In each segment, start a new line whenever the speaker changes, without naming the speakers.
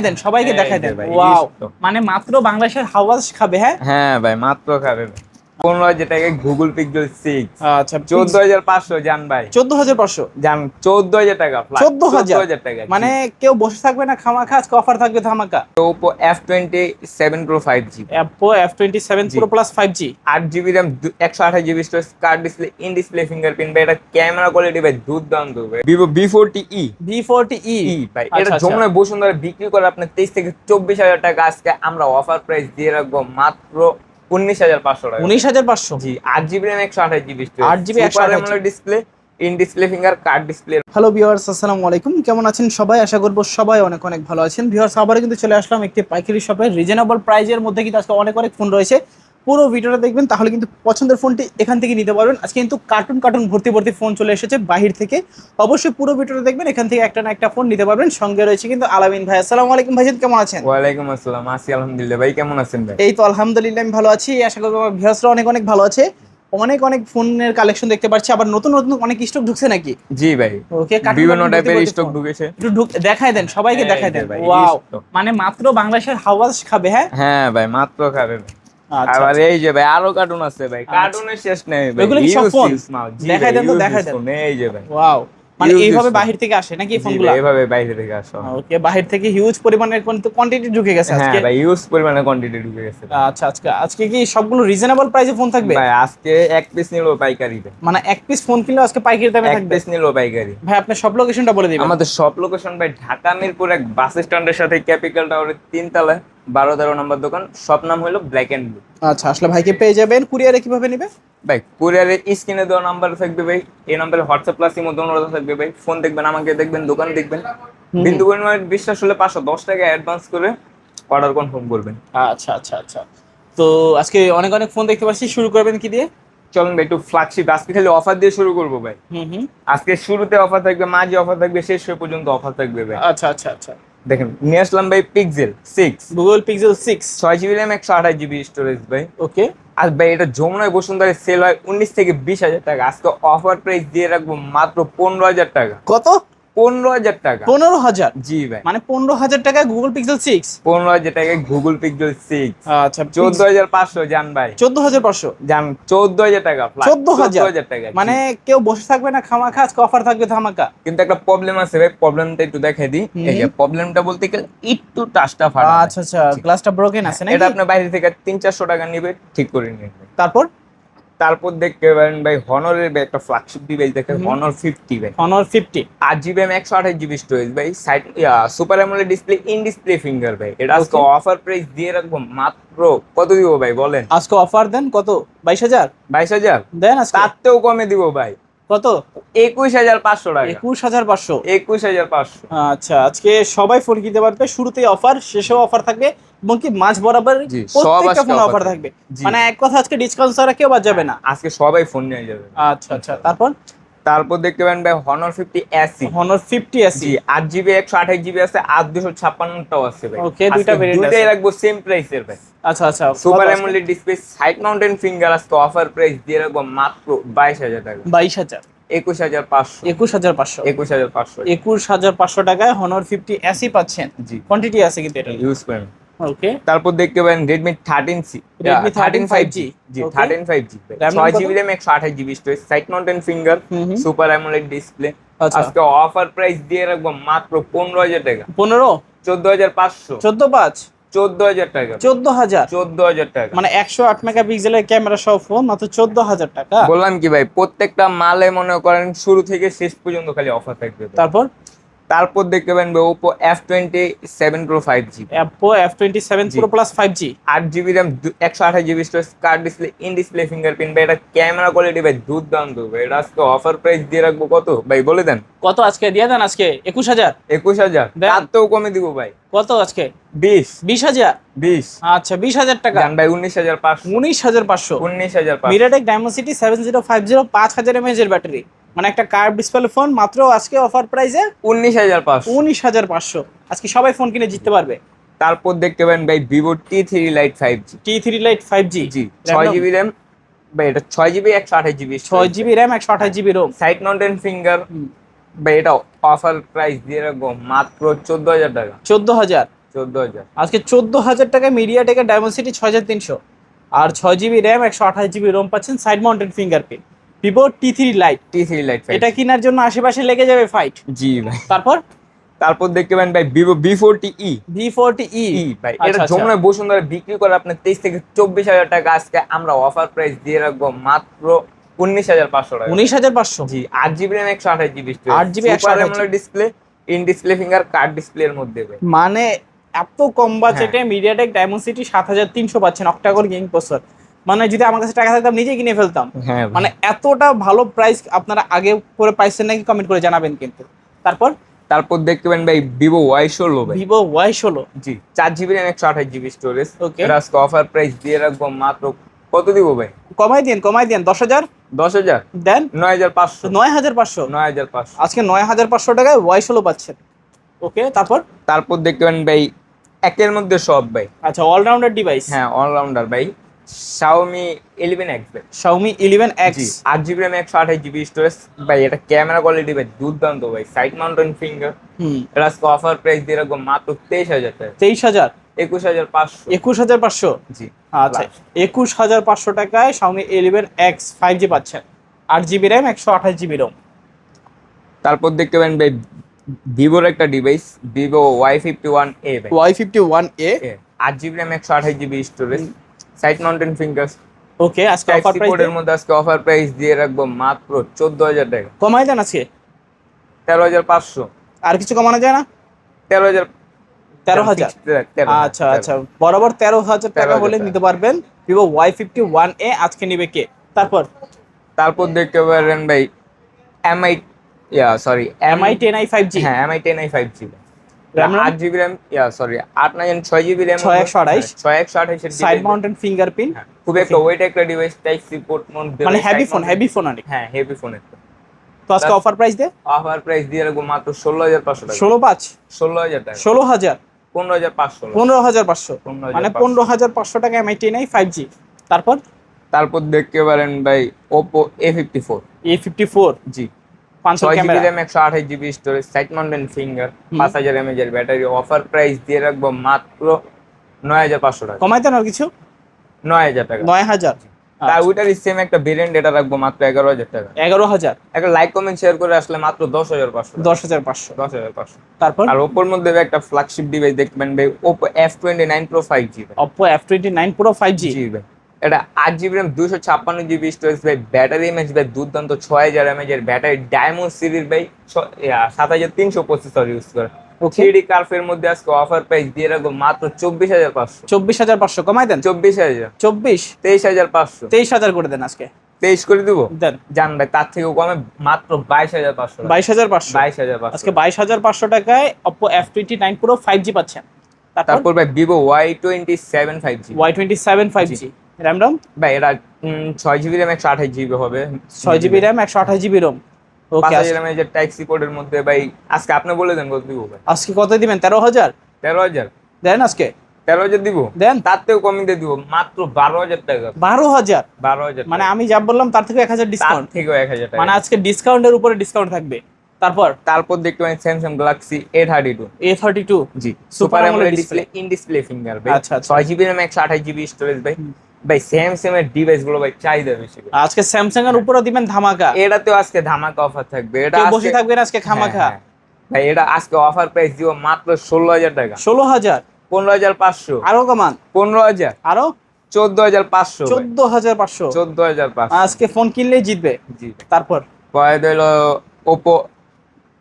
দেন সবাইকে দেখাই দেন। ওয়াও, মানে মাত্র বাংলাদেশের হাওয়াজ খাবে। হ্যাঁ
হ্যাঁ ভাই, মাত্র খাবে ভাই। 15,000 টাকায় গুগল পিক্সেল 6।
আচ্ছা,
14,500 জান ভাই।
14,500
জান 14,000 টাকা ফ্ল্যাট।
14,000
টাকা।
মানে কেউ বসে থাকবে না খামাখা, আজকে অফার থাকবে ধামাকা।
Oppo F27 Pro 5G।
Oppo F27 Pro Plus 5G,
8GB RAM, 128GB storage, card display, in display fingerprint ভাই। এটা ক্যামেরা কোয়ালিটি ভাই দুর্দান্ত ভাই। Vivo V40e।
V40e
ভাই
আচ্ছা,
এটা
আচ্ছা।
যমুনায় বসুন্ধরা বিক্রি করে আপনার 23 থেকে 24,000 টাকা। আজকে আমরা অফার প্রাইস দিয়ে রাখবো মাত্র 19,500 টাকা।
19,500
জি, 8GB RAM, 128GB storage,
8GB
super AMOLED display, in display finger, card display.
Hello viewers, আসসালামু আলাইকুম। কেমন আছেন সবাই? আশা করবো সবাই অনেক অনেক ভালো আছেন। ভিউয়ার্স, আবারও কিন্তু চলে আসলাম একটি পাইকারি শপে। রিজনেবল প্রাইজের মধ্যে কিন্তু আজকে অনেক অনেক ফোন রয়েছে। পুরো ভিডিওটা দেখবেন, তাহলে কিন্তু পছন্দের ফোনটি এখান থেকে নিতে পারবেন। আজকে কিন্তু কার্টুন ভর্তি ভর্তি ফোন চলে এসেছে বাহির থেকে। অবশ্যই পুরো ভিডিওটা দেখবেন, এখান থেকে একটা না একটা ফোন নিতে পারবেন। সঙ্গে রয়েছে কিন্তু আলামিন ভাই। আসসালামু আলাইকুম ভাইজান, কেমন আছেন?
ওয়ালাইকুম আসসালাম, আছি আলহামদুলিল্লাহ। ভাই কেমন আছেন ভাই?
এই তো আলহামদুলিল্লাহ আমি ভালো আছি। আশা করবো আমার ভিউয়ার্সরা অনেক অনেক ভালো আছে। অনেক অনেক ফোনের কালেকশন দেখতে পাচ্ছি, আবার নতুন নতুন অনেক স্টক ঢুকছে নাকি?
জি ভাই,
ওকে,
বিভিন্ন টাইপের স্টক ঢুকেছে।
একটু দেখাই দেন, সবাইকে দেখাই দেন।
ভাই,
ওয়াও, মানে মাত্র বাংলাদেশের হাওয়াজ খাবে। হ্যাঁ
হ্যাঁ ভাই, মাত্র খাবে ভাই।
আচ্ছা,
আবার এই যে ভাই আরো কার্টুন আছে ভাই, কার্টুনের শেষ নেই ভাই।
এগুলো কি সব ফোন? দেখাই দেন তো,
use
দেখাই দেন।
phone, এই যে ভাই।
ওয়াও, মানে
Use
এইভাবে
phone।
বাহির থেকে আসে নাকি এই
জি
ফোনগুলো?
ভাই, এভাবে বাইরে থেকে আসো।
ওকে, বাহির থেকে হিউজ পরিমাণের কোয়ান্টিটি ঢুকে গেছে
হ্যাঁ
আজকে।
ভাই, ইউজ পরিমাণে কোয়ান্টিটি ঢুকে গেছে।
আচ্ছা, আজকে কি সবগুলো রিজনেবল প্রাইসে ফোন থাকবে?
ভাই আজকে এক পিস নিলো পাইকারি ভাই।
মানে এক পিস ফোন কিনলে আজকে পাইকারি দামে
এক
থাকবে?
পিস নিলো পাইকারি।
ভাই আপনার সব লোকেশনটা বলে দিবেন।
আমাদের সব লোকেশন ভাই ঢাকা মিরপুর এক বাস স্ট্যান্ডের সাথে ক্যাপিটাল টাওয়ারের 3 তলায় 12-13 নম্বর দোকান। সব নাম হলো ব্ল্যাক এন্ড ব্লু।
আচ্ছা, আসলে ভাইকে পেয়ে যাবেন। কুরিয়ারে কিভাবে নেবে?
ভাই কুরিয়ারে স্ক্রিনে দেওয়া নাম্বার থাকবে ভাই, এই নাম্বারে হোয়াটসঅ্যাপ প্লাস ইমো দোনোটা থাকবে ভাই। ফোন দেখবেন, আমাকে দেখবেন, দোকান দেখবেন। বিন্দু পরিমাণ বিশ্বাস হলে 510 টাকা অ্যাডভান্স করে অর্ডার কনফার্ম করবেন।
আচ্ছা। তো আজকে অনেক অনেক ফোন দেখতে পাচ্ছি, শুরু করবেন কি দিয়ে?
চলুন ভাই একটু ফ্ল্যাগশিপ, আজকে খালি অফার দিয়ে শুরু করবো ভাই। আজকে শুরুতে অফার থাকবে, মাঝে অফার থাকবে, শেষ হয়ে পর্যন্ত অফার থাকবে ভাই।
আচ্ছা।
দেখেন নিয়ে আসলাম ভাই pixel 6,
Google pixel 6,
6GB RAM, 128GB storage ভাই।
ওকে।
আর ভাই এটা যমুনায় বসুন্ধরায় সেল হয় 19 থেকে 20,000 টাকা। আজকে অফার প্রাইস দিয়ে রাখবো মাত্র 15,000 টাকা।
কত?
15,000 টাকা।
15,000?
জি ভাই,
মানে 15,000 টাকায় গুগল পিক্সেল 6?
15,000 টাকায় গুগল পিক্সেল 6।
আচ্ছা,
14,500 জান ভাই।
14,500
জান 14,000 টাকা ফ্ল্যাট।
14,000
টাকা।
মানে কেউ বসে থাকবে না খামাখা, আজকে অফার থাকবে ধামাকা।
কিন্তু একটা প্রবলেম আছে ভাই, প্রবলেমটা একটু দেখাই দিই। এই যে প্রবলেমটা বলতে গেলে একটু টাচটা ফাটা।
আচ্ছা, গ্লাসটা ব্রোকেন আছে নাকি?
এটা আপনার বাইরে থেকে 300-400 টাকা নিবে, ঠিক করে নিয়ে। তারপর দেখতে পারেন ভাই হনরের ভাই একটা ফ্ল্যাগশিপ ডিভাইস দেখেন, হনর 50 ভাই।
Honor 50,
8GB RAM, 128GB storage ভাই। Side super AMOLED display, in display finger ভাই। এটা আজকে অফার প্রাইস দিয়ে রাখবো মাত্র কত দিব ভাই বলেন?
আজকে অফার দেন কত? 22,000
22,000
দেন আজকে।
তাতেও কমে দিব ভাই।
কত?
21,500 টাকা।
21,500?
21,500।
আচ্ছা, আজকে সবাই ফোন কিনতে পারবে। শুরুতেই অফার, শেষেও অফার থাকবে, এবং কি মাঝ বরাবর প্রত্যেকটা ফোন অফার থাকবে। মানে এক কথা, আজকে ডিসকাউন্ট ছাড়া কেউ বাদ যাবে না।
আজকে সবাই ফোন নিয়ে যাবে।
আচ্ছা, তারপর
দেখতে পারেন ভাই Honor 50 SE।
Honor 50 SE
8GB 128GB আছে, 8 256টাও আছে ভাই।
ওকে, দুইটা ভেরিয়েন্ট আছে।
দুইটাই রাখবো সেম প্রাইসের ভাই।
আচ্ছা,
super AMOLED display, side mountain finger. আজকে অফার প্রাইস দিয়ে রাখবো মাত্র 22,000 টাকা।
22,000?
21,500।
21,500? 21,500 টাকায় হনর 50 SE পাচ্ছেন।
জি,
কোয়ান্টিটি আছে কিন্তু এটা
ইউজ করেন।
ওকে।
তারপর দেখতে পারেন Redmi 13C,
Redmi 13 5G।
জি 13 5G 6GB RAM, 128GB storage, side mountain finger, super AMOLED display. আজকে অফার প্রাইস দিয়ে রাখবো মাত্র 15,000 টাকা।
15?
14,500।
14,500?
14,000 টাকা।
14,000?
14,000 টাকা।
মানে 108 মেগাপিক্সেলের ক্যামেরা সহ ফোন মাত্র 14,000 টাকা।
বললাম কি ভাই, প্রত্যেকটা মালে মনে করেন শুরু থেকে শেষ পর্যন্ত খালি অফার থাকবে। তারপর দেখতে পাবেন Oppo F27 Pro 5G।
Oppo F27 Pro Plus 5G,
8GB RAM, 128GB storage, card display, in display fingerprint ভাই। এটা ক্যামেরা কোয়ালিটি ভাই দুর্দান্ত ভাই। এটা আজকে অফার প্রাইস দিয়ে রাখবো কত ভাই বলে দেন?
কত আজকে দিয়ে দেন? আজকে 21,000?
21,000 তাতেও কমে দিব ভাই।
কত আজকে?
20,000?
20? আচ্ছা, 20,000 টাকা।
জান ভাই 19,500।
19,500?
19,500।
MediaTek Dimensity 7050, 5000 mAh এর ব্যাটারি, মানে একটা কার্ভ ডিসপ্লে ফোন, মাত্র আজকে অফার প্রাইসে
19,500।
19,500। আজকে সবাই ফোন কিনে জিততে পারবে।
তারপর দেখতে পারেন ভাই Vivo T3 Lite 5G।
T3 Lite 5G,
জি 6GB RAM ভাই। এটা 6GB 128GB
6GB RAM, 128GB ROM,
side mountain finger ভাই। এটা অফার প্রাইস দিয়ে রাখবো মাত্র 14,000 টাকা।
14,000?
14,000
আজকে 14,000 টাকায় মিডিয়াটেকের ডায়মন্ড 6300 আর 6 GB র্যাম 128 GB রোম পাচ্ছেন, side mounted fingerprint. Vivo T3 light,
T3 light
এটা কেনার জন্য আশেপাশে লেগে যাবে ফাইট।
জি ভাই।
তারপর
দেখতে পারেন ভাই ভিভো V40e।
V40e
ভাই এটা যমুনায় বসুন্ধরা বিক্রি করে আপনার 23 থেকে 24,000 টাকা, আজকে আমরা অফার প্রাইস দিয়ে রাখবো মাত্র 19,500 টাকা।
19,500
জি, 8 GB RAM 128 GB
8 GB 128
display, in display finger card ডিসপ্লের মধ্যে ভাই।
মানে এত কম বাজেটে মিডিয়াটেক ডায়মন্ড 7300 পাচ্ছেন অক্টাকোর গেমিং প্রসেসর। মানে যদি আমার কাছে টাকা থাকতাম নিজে কিনে ফেলতাম।
হ্যাঁ
মানে এতটা ভালো প্রাইস আপনারা আগে করে পাইছেন নাকি কমেন্ট করে জানাবেন কিন্তু। তারপর
দেখতে পারেন ভাই ভিভো Y16 ভাই।
ভিভো Y16
জি, 4 GB RAM 128 GB storage.
Okay.
এটা আজকে অফার প্রাইস দিয়ে রাখবো মাত্র কত দিব ভাই?
কমাই দেন 10,000
10,000
দেন।
9,500
9,500
9,500
আজকে 9,500 টাকায় Y16 পাচ্ছেন। ওকে,
তারপর দেখতে পারেন ভাই একের মধ্যে সব ভাই।
আচ্ছা, অলরাউন্ডার ডিভাইস।
হ্যাঁ, অলরাউন্ডার ভাই। Xiaomi 11X ভাই।
Xiaomi 11X
8 GB RAM 128 GB storage ভাই। এটা ক্যামেরা কোয়ালিটি ভাই দুর্দান্ত ভাই, সাইড মাউন্টেন ফিঙ্গার। এটা আজকে অফার প্রাইস দিয়ে রাখবো মাত্র 23,000 টাকা।
23,000
21,500
21,500
জি।
আচ্ছা, 21,500 টাকায় Xiaomi 11X 5G পাচ্ছেন, 8 GB র্যাম 128 GB রোম।
তারপর দেখতে পারেন ভাই ভিভোর একটা ডিভাইস, ভিভো Y51a ভাই।
Y51a
8 GB RAM 128 GB storage, side mountain finger.
Okay, আজকে অফার প্রাইস
কোডের মধ্যে আজকে অফার প্রাইস দিয়ে রাখবো মাত্র 14,000 টাকা।
কমাই দেন আজকে
13,500।
আর কিছু কমানো যায় না?
13,000
13,000 আচ্ছা আচ্ছা, বরাবর 13,000 টাকা হলে
13,000
নিতে পারবেন ভিভো Y51a। আজকে নিবে কে?
তারপর দেখতে পারেন ভাই MI
MI 10i 5G।
হ্যাঁ, MI 10i 5G
RAM
8 GB RAM 6 GB RAM
628
এর
সাইড মাউন্টেন ফিঙ্গারপ্রিন্ট।
খুব একটা ওয়েট একটা ডিভাইস, টাইপ সি পোর্ট মধ্যে
মানে হেভি ফোন অনেক।
হ্যাঁ, হেভি ফোন একটা।
তো আজকে অফার প্রাইস দে,
অফার প্রাইস দিয়ে রাখবো মাত্র 16,500 টাকা।
16,500
টাকা।
16,000
15,500
15,500 মানে 15,500 টাকা MI 10i 5G।
তারপর দেখতে পারেন ভাই Oppo A54
A54
জি,
500
6 GB
camera,
RAM 128 GB storage, side mountain finger, 5000 mAh এর ব্যাটারি। অফার প্রাইস দিয়ে রাখবো মাত্র 9,500 টাকা।
কমাই দেন আর কিছু?
9,000 টাকা।
9,000
তার ওইটারই সেম একটা ভেরিয়েন্ট, এটা রাখবো মাত্র 11,000 টাকা।
11,000
একটা লাইক কমেন্ট শেয়ার করে আসলে মাত্র 10,500
10,500
10,500।
তারপর
আর ওপোর মধ্যে একটা ফ্ল্যাগশিপ ডিভাইস দেখবেন ভাই, Oppo F29 Pro 5G ভাই।
Oppo F29 Pro 5G
জি ভাই, এটা 8 GB র্যাম 256 GB স্টোরেজ ভাই। ব্যাটারি এমএএইচ ভাই দুর্দান্ত, 6000 mAh এর ব্যাটারি। ডায়মন্ড সিরিজ ভাই 7300 প্রসেসর ইউজ করে।
ওকে,
3D কার্ভের মধ্যে আজকে অফার প্রাইস দিয়ে রাখবো মাত্র 24,500
24,500 কমাই দেন।
24,000 23,500
23,000 করে দেন আজকে।
23 করে দিব
দেন
জান ভাই, তার থেকেও কমে মাত্র 22,500
22,500
22,500
আজকে 22,500 টাকায় Oppo F29 Pro 5G পাচ্ছেন।
তারপর ভাই Vivo Y27 5G
Y27 5G RAM
ভাই। এটা 6 GB র্যাম 128 GB হবে,
6 GB RAM 128 GB ROM। ওকে,
5000 mAh এর টাইপ সি পোর্টের মধ্যে ভাই। আজকে আপনি বলে দেন কত দিব ভাই?
আজকে কত দিবেন? 13,000
13,000
দেন আজকে।
13,000 দিব
দেন,
তার থেকেও কমিয়ে দিয়ে দিব মাত্র 12,000 টাকা।
12,000
12,000
মানে আমি যা বললাম তার থেকে 1,000
তার
ডিসকাউন্ট,
থেকেও 1,000 টাকা।
মানে আজকে ডিসকাউন্টের উপরে ডিসকাউন্ট থাকবে।
তারপর দেখতে পাবেন Samsung Galaxy A32
A32
G,
Super
super
AMOLED
AMOLED
display।
Display, in display finger ভাই।
আচ্ছা, আচ্ছা।
6 GB র্যাম 128 GB স্টোরেজ ভাই। ভাই স্যামসাং এর ডিভাইস গুলো ভাই চাহিদা বেশি ভাই।
আজকে স্যামসাং এর উপরে দিবেন ধামাকা।
এটাতেও আজকে ধামাকা অফার থাকবে। এটা
কেউ বসে থাকবেন আজকে খামাখা।
হ্যাঁ, ভাই এটা আজকে অফার প্রাইস দিব মাত্র 16,000 টাকা।
16,000
15,500
আরো কমান,
15,000
আরো
14,500
14,500
14,500
আজকে ফোন কিনলেই জিতবে।
জি।
তারপর
পরে হলো Oppo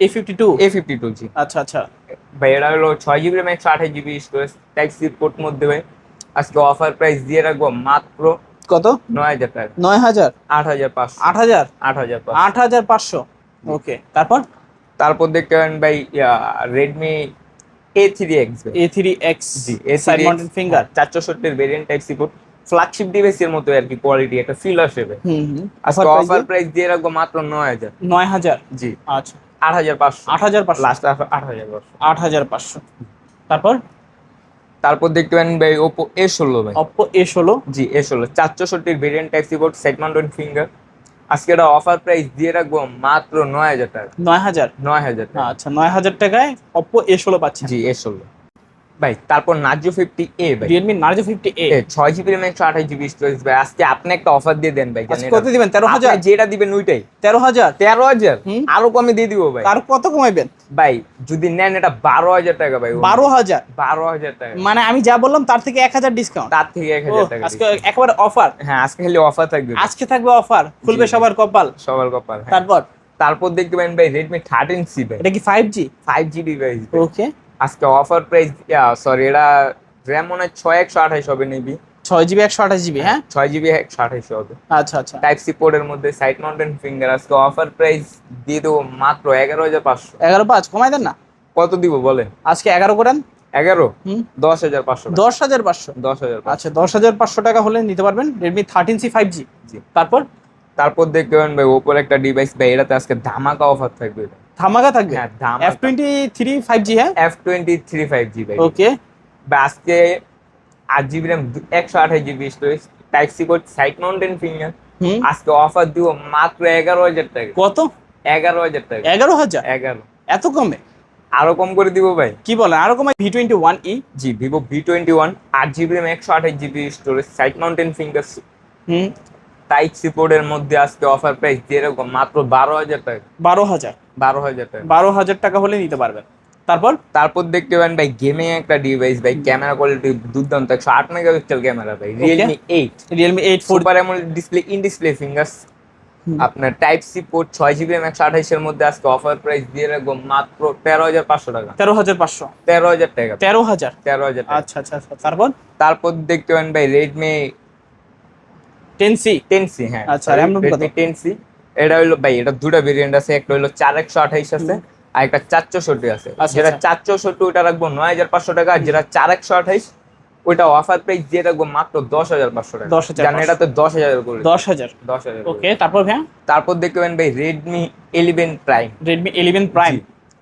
A52
A52 জি
আচ্ছা আচ্ছা,
ভাই। এটা হলো 6 GB RAM 128 GB storage, type C port মধ্যে ভাই। আজকে অফার প্রাইস দিয়ে রাখবো মাত্র
কত?
9,000 টাকা।
9,000
8,500
8,000
8,500
8,500 ওকে।
তারপর দেখতে পারেন ভাই Redmi A3X ভাই।
A3X
জি,
সাইড মাউন্টেড ফিঙ্গার
464 এর variant type C port, flagship ডিভাইসের মতো আর কি কোয়ালিটি, একটা ফিল আসবে ভাই। আজকে অফার প্রাইস দিয়ে রাখবো মাত্র 9,000
9,000
জি।
আচ্ছা
8,500
8,500
লাস্ট 8,500
8,500 তারপর
দেখতে পারেন ভাই Oppo A16 ভাই।
Oppo A16
জি, A16 464 এর variant type C port, side mounted finger. আজকে এটা অফার প্রাইস দিয়ে রাখবো মাত্র 9,000 টাকা।
9,000
9,000 টাকা
আচ্ছা 9,000 টাকায় Oppo A16 পাচ্ছেন।
জি, A16। ভাই তারপর নার্জো 50A ভাই,
Realme Narzo 50A
6 GB RAM 128 GB storage ভাই। আজকে আপনি একটা অফার দিয়ে দেন ভাই,
আজকে কত দিবেন? 13,000?
আপনি যেটা দিবেন ওইটাই
13,000?
13,000,
হুম।
আরো কমে দিয়ে দিব ভাই।
আর কত কমাইবেন?
ভাই যদি নেন এটা 12,000 টাকা ভাই।
12,000?
12,000 টাকা,
মানে আমি যা বললাম তার থেকে 1,000 ডিসকাউন্ট।
তার থেকে 1,000 টাকা
আজকে
discount।
একেবারে অফার।
হ্যাঁ আজকে খালি অফার থাকবে ভাই।
আজকে থাকবে অফার, খুলবে
জি।
সবার কপাল।
সবার কপাল, হ্যাঁ।
তারপর
তারপর দেখতে পাবেন ভাই Redmi 13C ভাই,
এটা কি 5G?
5G device.
ওকে,
আজকে অফার প্রাইস, সরি এটা র্যাম মনে হয় 6128 হবে নেবি।
6GB 128GB, হ্যাঁ।
6 জিবি 128 হবে।
আচ্ছা আচ্ছা,
টাইপ সি পোর্টের মধ্যে সাইড মাউন্টেন ফিঙ্গার। আজকে অফার প্রাইস দিয়ে দেবো মাত্র 11,500।
11,500 কমাই দেন না।
কত দিব বলেন?
আজকে 11 করেন।
11,
হুম,
10,500।
10,500।
10,500।
আচ্ছা, 10,500 টাকা হলে নিতে পারবেন Redmi 13C 5G।
জি।
তারপর
তারপর দেখতে পাবেন ভাই ওপোর একটা ডিভাইস ভাই, এটাতে আজকে ধামাকা অফার থাকবে।
ধামাকা থাকবে।
হ্যাঁ ধামাকা।
F23 5G, হ্যাঁ।
F23 5G ভাই।
ওকে,
বা আজকে 8 GB RAM 128 GB storage, type C port, side mountain finger.
Hmm,
আজকে অফার দিব মাত্র 11,000 টাকা।
কত?
11,000 টাকা।
11,000?
11,
এত কমে?
আরো কম করে দিব ভাই।
কি বলেন, আরো কমাই? V21e।
জি, Vivo V21, 8 GB RAM 128 GB storage, side mountain finger,
hmm,
type C পোর্টের মধ্যে আজকে অফার প্রাইস দিয়ে রাখবো মাত্র 12,000 টাকা।
12,000?
12,000 টাকা।
12,000 টাকা হলে নিতে পারবেন। তারপর
তারপর দেখতে পাবেন ভাই গেমিং একটা ডিভাইস ভাই, ক্যামেরা কোয়ালিটি দুর্দান্ত, 108 মেগাপিক্সেল ক্যামেরা ভাই, Realme 8
Realme 8 4G।
Super AMOLED display, in display fingers. আপনার type C port, 6 GB RAM 128 এর মধ্যে আজকে অফার প্রাইস দিয়ে রাখবো মাত্র 13,500 টাকা।
13,500?
13,000 টাকা।
13,000?
13,000 টাকা।
আচ্ছা আচ্ছা আচ্ছা, তারপর
তারপর দেখতে পাবেন ভাই Redmi
10C।
10C, হ্যাঁ
আচ্ছা, RAM কত?
Redmi 10C। এটা হলো ভাই, এটা দুটো ভেরিয়েন্ট আছে, একটা হলো 4128 আছে আর একটা 464 আছে।
আচ্ছা,
যেটা
আচ্ছা।
464 ওটা রাখবো 9,500 টাকা, আর যেটা 4128 ওইটা অফার প্রাইস দিয়ে রাখবো মাত্র 10,500 টাকা।
10,500
জানেন এটা তো 10,000 করে।
10,000?
10,000।
ওকে, তারপর ভাইয়া
তারপর দেখতে পাবেন ভাই Redmi 11 Prime,
Redmi 11 Prime।
জি।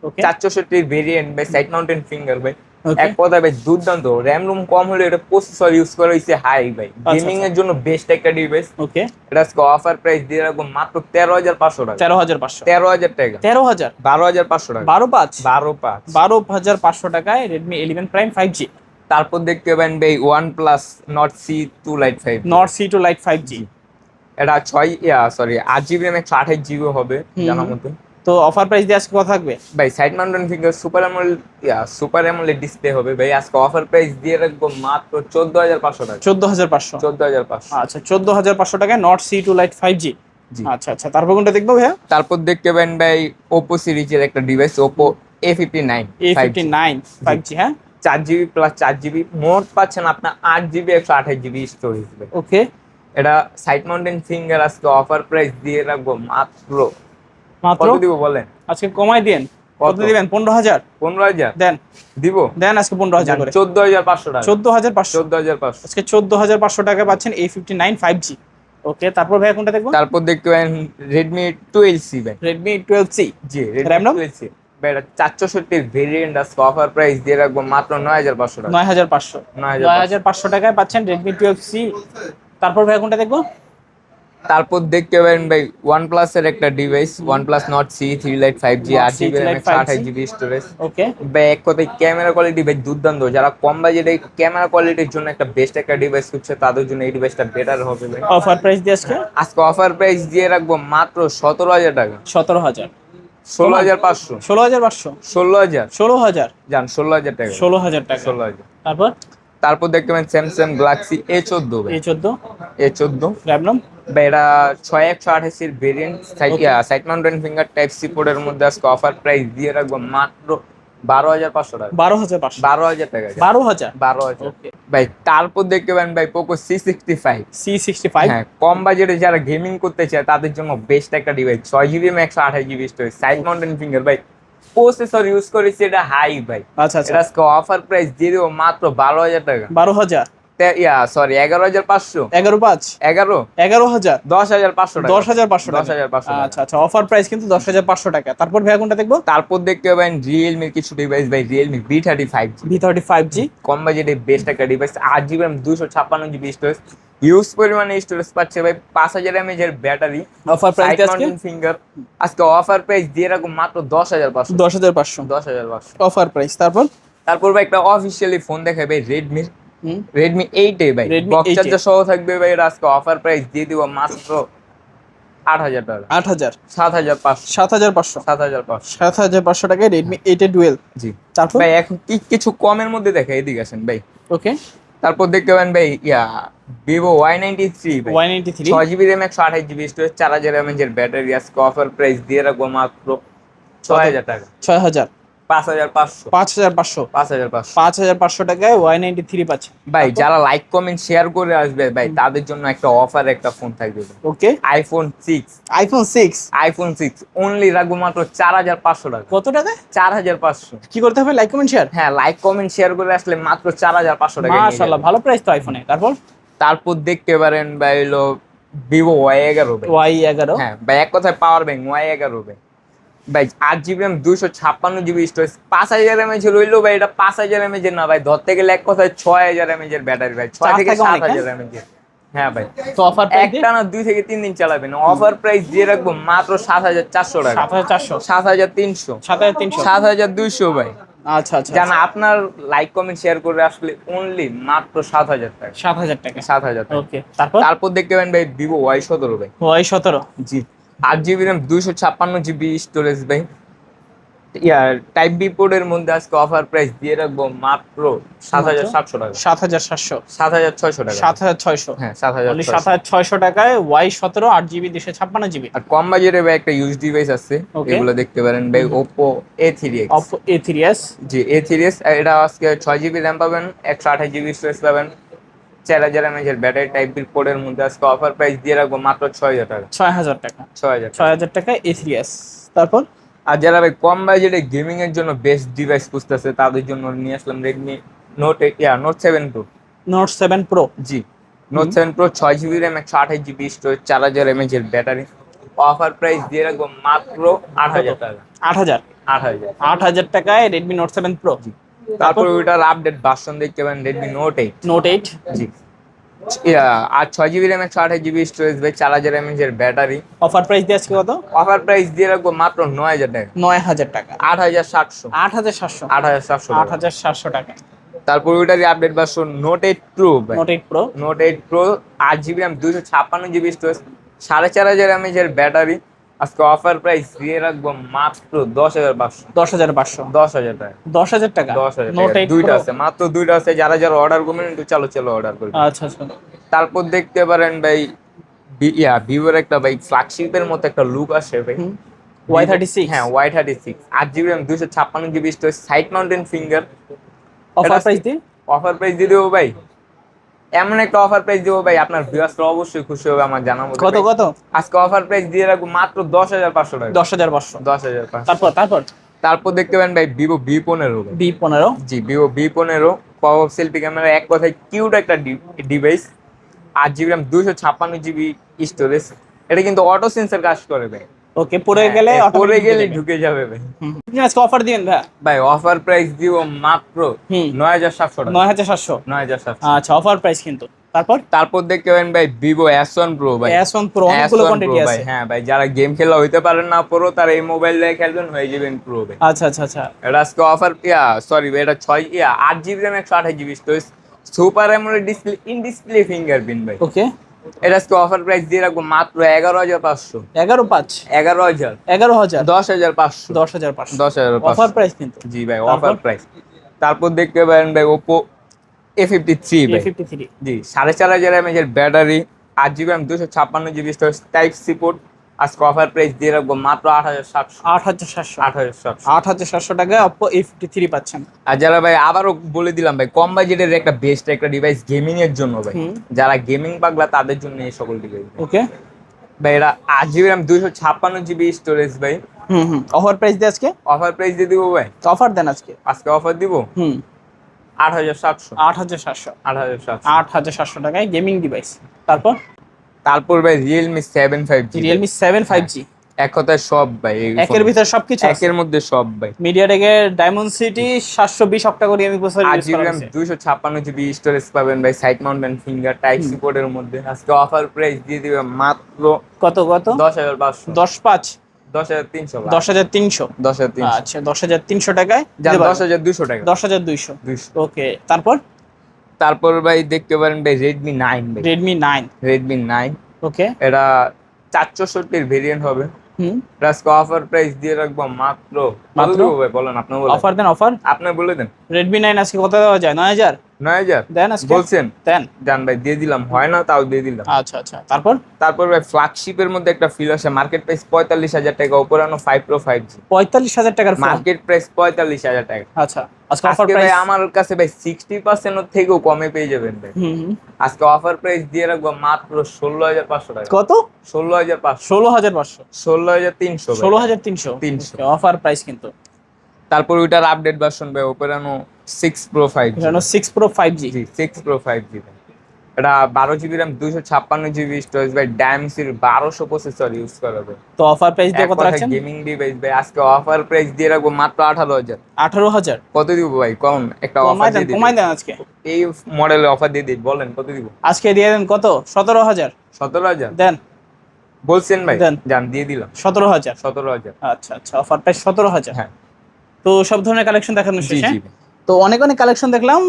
ওকে
464 ভেরিয়েন্ট ভাই, সাইড মাউন্টেন ফিঙ্গার ভাই।
ওকে,
এক কথা ভাই দুর্দান্ত, র্যাম রুম কম হলে এটা প্রসেসর ইউজ করা হয়েছে হাই ভাই, গেমিং এর জন্য বেস্ট একটা ডিভাইস।
ওকে,
এটা আজকে অফার প্রাইস দিয়ে রাখবো মাত্র 13,500 টাকা।
13,500?
13,000 টাকা।
13,000?
12,500 টাকা।
12,500?
12,500।
12,500 টাকায় Redmi 11 Prime 5G।
তারপর দেখতে পাবেন ভাই OnePlus Nord C2 Lite 5।
Nord C2 Lite 5G।
এটা 8 জিবি র্যাম 128 জিবি হবে জানার মতো।
তো অফার প্রাইস দিয়ে আজকে কত থাকবে?
ভাই side mountain finger, super AMOLED display হবে ভাই। আজকে অফার প্রাইস দিয়ে রাখবো মাত্র 14,500 টাকা।
14,500?
14,500।
আচ্ছা, 14,500 টাকায় Nord C2 Lite 5G।
জি।
আচ্ছা আচ্ছা, তারপর কোনটা দেখবো ভাইয়া?
তারপর দেখতে পাবেন ভাই Oppo সিরিজের একটা device, Oppo A59
A59 5G, হ্যাঁ।
4 জিবি প্লাস 4 জিবি, মোট পাচ্ছেন আপনার 8 জিবি 128 জিবি স্টোরেজ।
ওকে,
এটা সাইড মাউন্টেন ফিঙ্গার। আজকে অফার প্রাইস দিয়ে রাখবো মাত্র,
মাত্র
কত দিব বলেন?
আজকে কমাই দেন। কত
কত?
দিবেন? 15,000?
15,000
দেন
দিব।
দেন আজকে 15,000 করে।
14,500 টাকা।
14,500?
14,500।
আজকে 14,500 টাকা পাচ্ছেন A59 5G। ওকে, তারপর ভাইয়া কোনটা দেখবো?
তারপর দেখতে পাবেন Redmi 12C ভাই,
Redmi 12C।
জি
RAM
Redmi
নাম?
12C ভাই। এটা 464 ভেরিয়েন্ট। আজকে অফার প্রাইস দিয়ে রাখবো মাত্র 9,500 টাকা।
9,500? 9,500 টাকায় পাচ্ছেন Redmi 12C। তারপর ভাইয়া কোনটা দেখবো?
তারপর দেখতে পারেন ভাই OnePlus এর একটা device, OnePlus Nord C3 Lite 5G,
Nord
8 GB
C3
RAM
Lite 5G
128 GB storage
ওকে,
ভাই। এক কথায় ক্যামেরা কোয়ালিটি ভাই দুর্দান্ত। যারা কম বাজেটে ক্যামেরা কোয়ালিটির জন্য একটা বেস্ট একটা ডিভাইস খুঁজছে তাদের জন্য এই ডিভাইসটা বেটার হবে ভাই।
অফার প্রাইস দিয়ে আজকে
আজকে অফার প্রাইস দিয়ে রাখবো মাত্র 17,000 টাকা।
17,000?
16,500।
16,500?
16,000
16,000?
জান, 16,000 টাকা।
16,000 টাকা।
16,000।
তারপর
তারপর দেখতে পাবেন স্যামসাং গ্যালাক্সি A14 ভাই,
A14?
A14
RAM নাম?
ভাই। এটা 6128 এর variant, side mountain finger, type C পোর্টের মধ্যে আজকে অফার প্রাইস দিয়ে রাখবো মাত্র 12,500 টাকা।
12,500?
12,000 টাকা।
12,000?
12,000
ওকে,
ভাই। তারপর দেখতে পাবেন ভাই পোকো C65।
C65?
হ্যাঁ, কম বাজেটে যারা গেমিং করতে চায় তাদের জন্য বেস্ট একটা device, 6 GB 128 GB storage, side mountain finger ভাই। প্রসেসর ইউজ করেছি এটা হাই ভাই।
আচ্ছা আচ্ছা,
এটা আজকে অফার প্রাইস দিয়ে দেবো মাত্র 12,000 টাকা।
12,000?
11,500।
11,500?
11,
11,000?
10,500 টাকা।
10,500 টাকা?
10,500 টাকা।
আচ্ছা আচ্ছা, অফার প্রাইস কিন্তু 10,500 টাকা। তারপর ভাইয়া কোনটা দেখবো?
তারপর দেখতে পাবেন রিয়েলমির কিছু ডিভাইস ভাই, Realme V35G,
V35G?
কম বাজেটে বেস্ট একটা device, 8 GB RAM 256 GB storage, use পরিমাণে স্টোরেজ পাচ্ছে ভাই, 5,000 mAh এর ব্যাটারি,
অফার প্রাইস
সাইড
আজকে
মাউন্টেন ফিঙ্গার। আজকে অফার প্রাইস দিয়ে রাখো মাত্র 10,500।
10,500?
10,500
অফার প্রাইস। তারপর
তারপর ভাই একটা অফিসিয়ালি ফোন দেখাই ভাই রেডমি 8 এ ভাই
Redmi
বক্স
8A
চার্জার সহ থাকবে ভাই। এটা আজকে অফার প্রাইস দিয়ে দিব মাত্র 8,000 টাকা।
8,000
7,500
7,500
7,500
7,500 টাকায় রেডমি 8 এ ডুয়েল।
জি
তারপর
ভাই এখন কিছু কমের মধ্যে দেখা, এদিকে আসেন ভাই।
ওকে
তারপর দেখতে পাবেন ভাই ভিভো Y93 ভাই,
Y93
6GB RAM 128GB storage, 4000 mAh এর ব্যাটারি। আজকে অফার প্রাইস দিয়ে রাখবো মাত্র 6,000 টাকা।
6,000
5,500
5,500
5,500
5,500 টাকায় Y93 পাচ্ছে
ভাই। যারা লাইক কমেন্ট শেয়ার করে আসবে ভাই তাদের জন্য একটা অফার, একটা ফোন থাকবে
ওকে।
আইফোন 6
আইফোন 6
অনলি রাখবো মাত্র 4,500 টাকা।
কত টাকা?
4,500।
কি করতে হবে? Like comment share.
হ্যাঁ, লাইক কমেন্ট শেয়ার করে আসলে মাত্র 4,500 টাকা।
মাশাআল্লাহ, ভালো প্রাইস তো আইফোনে।
তারপর দেখতে পারেন ভাই হলো ভিভো Y11 ভাই।
Y11
হ্যাঁ ভাই, এক কথায় পাওয়ার ব্যাংক Y11 ভাই। ভাই 8GB RAM 256GB storage, 5,000 mAh রইলো ভাই। এটা 5,000 mAh না ভাই, ধরতে গেলে এক কথায় 6,000 mAh এর ব্যাটারি ভাই। 6 থেকে 7,000 mAh। হ্যাঁ ভাই,
তো অফার প্রাইস
একটা না 2 থেকে 3 দিন চালাবেন। অফার প্রাইস দিয়ে রাখবো মাত্র 7,400 টাকা।
7,400
7,300
7,300
7,200 ভাই।
আচ্ছা আচ্ছা,
জানা আপনার লাইক কমেন্ট শেয়ার করে আসলে অনলি মাত্র 7,000 টাকা।
7,000 টাকা।
7,000 টাকা।
ওকে।
তারপর দেখতে পাবেন ভাই ভিভো Y17 ভাই।
Y17
জি 8GB RAM 256GB স্টোরেজ ভাই। টাইপ বি পোর্টের মধ্যে আজকে অফার প্রাইস দিয়ে রাখবো মাত্র 7,700 টাকা।
7,700
7,600 টাকা।
7,600
হ্যাঁ,
অনলি
7,600।
7,600 টাকায় Y17 8GB 256GB।
আর কম বাজেটে ভাই একটা ইউজ ডিভাইস আছে,
Okay.
এগুলো দেখতে পারেন ভাই। Oppo A3x।
Oppo A3s
জি A3s, এটা আজকে 6GB RAM পাবেন, 128GB স্টোরেজ পাবেন, 4,000 mAh এর ব্যাটারি। টাইপ বি পোর্টের মধ্যে আজকে অফার প্রাইস দিয়ে রাখবো মাত্র 6,000 টাকা।
6,000 টাকা।
6,000 টাকা।
6,000 টাকায় A3s। তারপর
আর যারা ভাই কম বাজেটে গেমিং এর জন্য বেস্ট ডিভাইস খুঁজতেছে তাদের জন্য নিয়ে আসলাম Redmi Note 7 Pro.
Note 7 Pro
জি Note 7 Pro, 6GB RAM 128GB storage, 4,000 mAh এর ব্যাটারি। অফার প্রাইস দিয়ে রাখবো মাত্র 8,000 টাকা।
8,000
8,000।
8,000 টাকায় Redmi Note 7 Pro।
তারপর ওইটার আপডেট ভার্সন দেখতে পাবেন রেডমি নোট 8।
Note 8
জি আর 6GB RAM 128GB স্টোরেজ ভাই, 4,000 mAh এর ব্যাটারি।
অফার প্রাইস দিয়ে আজকে কত?
অফার প্রাইস দিয়ে রাখবো মাত্র 9,000 টাকা।
9,000 টাকা।
8,700
8,700
8,700 টাকা।
8,700 টাকা।
তারপর ওইটারই আপডেট ভার্সন নোট 8 প্রো ভাই।
Note 8 Pro
note 8 pro 8GB RAM 256GB storage, 4,500 mAh এর ব্যাটারি। আজকে অফার প্রাইস দিয়ে রাখবো মাত্র 10,500
10,500
10,000 টাকা।
10,000 টাকা।
10,000
Note
টাকা।
8
দুইটা
Pro।
আছে, মাত্র দুইটা আছে। যারা যারা অর্ডার করবেন একটু চালো অর্ডার করবেন।
আচ্ছা আচ্ছা।
তারপর দেখতে পারেন ভাই ভিভোর একটা ভাই ফ্ল্যাগশিপের মতো একটা লুক আসে ভাই।
Y36
হ্যাঁ Y36 8GB RAM 256GB storage, side mountain finger.
Offer price দিয়ে
অফার প্রাইস দিয়ে দেবো ভাই, এমন একটা অফার প্রাইস দেবো ভাই, আপনার ভিউয়ার্সরা অবশ্যই খুশি হবে আমার জানা মতো।
কত কত?
আজকে অফার প্রাইস দিয়ে রাখবো মাত্র 10,500 টাকা।
10,500
10,500।
তারপর
তারপর দেখতে পাবেন ভাই ভিভো V15 ভাই।
B15
জি ভিভো V15 pop up selfie camera, এক কথায় কিউট একটা device. 8GB RAM 256GB storage. এটা কিন্তু অটো সেন্সর কাজ করে ভাই।
ওকে। পড়ে গেলে
পরে গেলে ঢুকে যাবে ভাই।
আপনি আজকে অফার দিবেন ভাই?
ভাই অফার প্রাইস দিব মাত্র 9,700 টাকা।
9,700
9,700।
আচ্ছা, অফার প্রাইস কিন্তু।
তারপর দেখতে পাবেন ভাই ভিভো S1 প্রো ভাই।
S1 Pro অনেকগুলো কোয়ান্টিটি আছে।
হ্যাঁ ভাই, যারা গেম খেলা হইতে পারেন না প্রো, তারা এই মোবাইল দিয়ে খেলবেন, হয়ে যাবেন প্রো ভাই।
আচ্ছা আচ্ছা আচ্ছা।
এটা আজকে অফার সরি ভাই, এটা 8GB RAM 128GB storage, super AMOLED display, in display fingerprint ভাই।
ওকে।
এটা আজকে অফার প্রাইস দিয়ে রাখবো মাত্র 11,500
11,500
11,000
11,000
10,500
10,500
10,500
অফার প্রাইস কিন্তু।
জি ভাই অফার প্রাইস। তারপর দেখতে পারেন ভাই Oppo A53 ভাই।
A53
জি 4,500 mAh এর battery, 8GB RAM 256GB storage, type C port. আজকে অফার প্রাইস দিয়ে রাখবো মাত্র 8,700
8,700 8,700 টাকায় Oppo A53 পাচ্ছেন।
আর যারা ভাই আবারও বলে দিলাম ভাই, কম বাজেটের একটা বেস্ট একটা ডিভাইস গেমিং এর জন্য ভাই, যারা গেমিং পাগলা তাদের জন্য এই সকল ডিভাইস।
ওকে
ভাই এটা 8GB RAM 256GB স্টোরেজ ভাই।
অফার প্রাইস দিয়ে আজকে
অফার প্রাইস দিয়ে দিব ভাই।
অফার দেন আজকে
অফার দিব 8,700
8,700
8,700
টাকায় গেমিং ডিভাইস।
তারপর ভাই Realme 7 5G।
Realme 7 5G
এক কথায় সব ভাই,
একের ভিতর সবকিছু আছে।
একের মধ্যে সব ভাই।
মিডিয়াটেকের Dimensity 720 octa gaming processor use
8GB
করা
RAM
হয়েছে।
256GB স্টোরেজ পাবেন ভাই, side mountain finger, type C পোর্টের মধ্যে। আজকে অফার প্রাইস দিয়ে দিবে মাত্র
কত
10,500
10,500
10,300
10,300
10,300
আচ্ছা 10,300 টাকায়
যান 10,200 টাকা
10,200
200
ওকে তারপর
তারপর ভাই দেখতে পারেন ভাই Redmi 9 ভাই
Redmi 9
Redmi 9
ওকে
এটা 464 ভেরিয়েন্ট হবে
হুম
আজকে অফার প্রাইস দিয়ে রাখবো মাত্র
মাত্র?
ভাই বলেন আপনি বলেন
অফার দেন অফার
আপনি বলে দেন
Redmi 9 আজকে কত দেওয়া যায় 9,000
9,000
দেন আজকে
বলছেন
দেন
জান ভাই দিয়ে দিলাম হয় না তাও দিয়ে দিলাম
আচ্ছা আচ্ছা তারপর
তারপর ভাই ফ্ল্যাগশিপের মধ্যে একটা ফিল আসে মার্কেট প্রাইস 45,000 টাকা ওপরানো 5 Pro 5G
45,000 টাকার ফোন
মার্কেট প্রাইস 45,000 টাকা
আচ্ছা আজকে অফার
আজকে ভাই
প্রাইস
আমার কাছে ভাই 60% এর থেকেও কমে পেয়ে যাবেন ভাই
হুম
আজকে অফার প্রাইস দিয়ে রাখবো মাত্র 16,500 টাকা
কত
16,500
16,500
16,300
16,300
300
অফার প্রাইস কিন্তু
তারপর ওইটার আপডেট ভার্সন ভাই ওপেরানো 6 Pro 5G
এটা 6 Pro 5G
জি 6 Pro 5G এটা 12GB RAM 256GB স্টোরেজ ভাই ডায়মেন্সির 1200 প্রসেসর ইউজ করা হবে
তো অফার প্রাইস দিয়ে কত রাখছেন
গেমিং ডিভাইস ভাই আজকে অফার প্রাইস দিয়ে রাখবো মাত্র 18,000
18,000
কত দিব ভাই কম একটা অফার
কমাই দেন
দিয়ে দিই
কমাই দেন আজকে
এই মডেলের অফার দিয়ে দিই বলেন কত দিব
আজকে দিয়ে দেন কত 17,000
17,000
দেন
বলছেন ভাই
দেন।
জান দিয়ে দিলাম
17,000
17,000
আচ্ছা আচ্ছা অফার প্রাইস 17,000
হ্যাঁ
তো সব ধরনের কালেকশন দেখানো
জি
শেষ
জি
হ্যাঁ? তো অনেক অনেক কালেকশন দেখলাম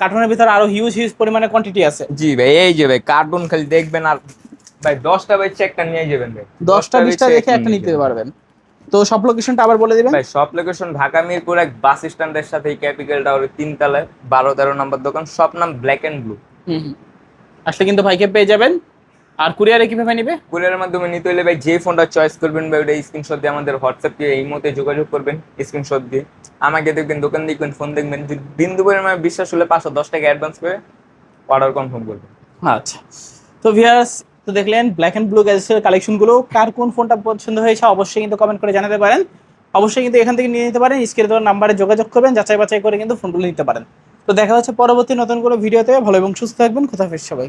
কার্টুনের ভিতরে আরো হিউজ পরিমাণে কোয়ান্টিটি আছে
জি ভাই এই যে ভাই কার্টুন খালি দেখবেন আর ভাই 10টা বেচে একটা নিয়ে যাবেন ভাই
10টা 20টা দেখে একটা নিতে পারবেন তো সব লোকেশনটা আবার বলে দিবেন
ভাই সব লোকেশন ঢাকা মিরপুর এক বাস স্ট্যান্ডের সাথে ক্যাপিটাল টাওয়ারের 3 তলায় 12-13 নম্বর দোকান সব নাম ব্ল্যাক এন্ড ব্লু
হুম আসলে কিন্তু ভাইকে পেয়ে যাবেন আর কুরিয়ারে কিভাবে নিবে
কুরিয়ারের মাধ্যমে নিতে হলে ভাই যে ফোনটা চয়েস করবেন ভাই ওটা স্ক্রিনশট দিয়ে আমাদের হোয়াটসঅ্যাপ দিয়ে এই মুহূর্তে যোগাযোগ করবেন স্ক্রিনশট দিয়ে আমাকে দেখবেন দোকান দেখবেন ফোন দেখবেন যদি বিন্দু পরিমাণে বিশ্বাস হলে 510 টাকা অ্যাডভান্স করে অর্ডার কনফার্ম করবেন
আচ্ছা তো ভিউয়ার্স তো দেখলেন ব্ল্যাক এন্ড ব্লু গ্যাজেটসের কালেকশনগুলো কার কোন ফোনটা পছন্দ হয়েছে অবশ্যই কিন্তু কমেন্ট করে জানাতে পারেন অবশ্যই কিন্তু এখান থেকে নিয়ে নিতে পারেন স্ক্রিনে দেওয়া নাম্বারে যোগাযোগ করবেন যাচাই বাছাই করে কিন্তু ফোনগুলো নিতে পারেন তো দেখা হচ্ছে পরবর্তী নতুন কোনো ভিডিওতে ভালো এবং সুস্থ থাকবেন খোদা হাফেজ সবাই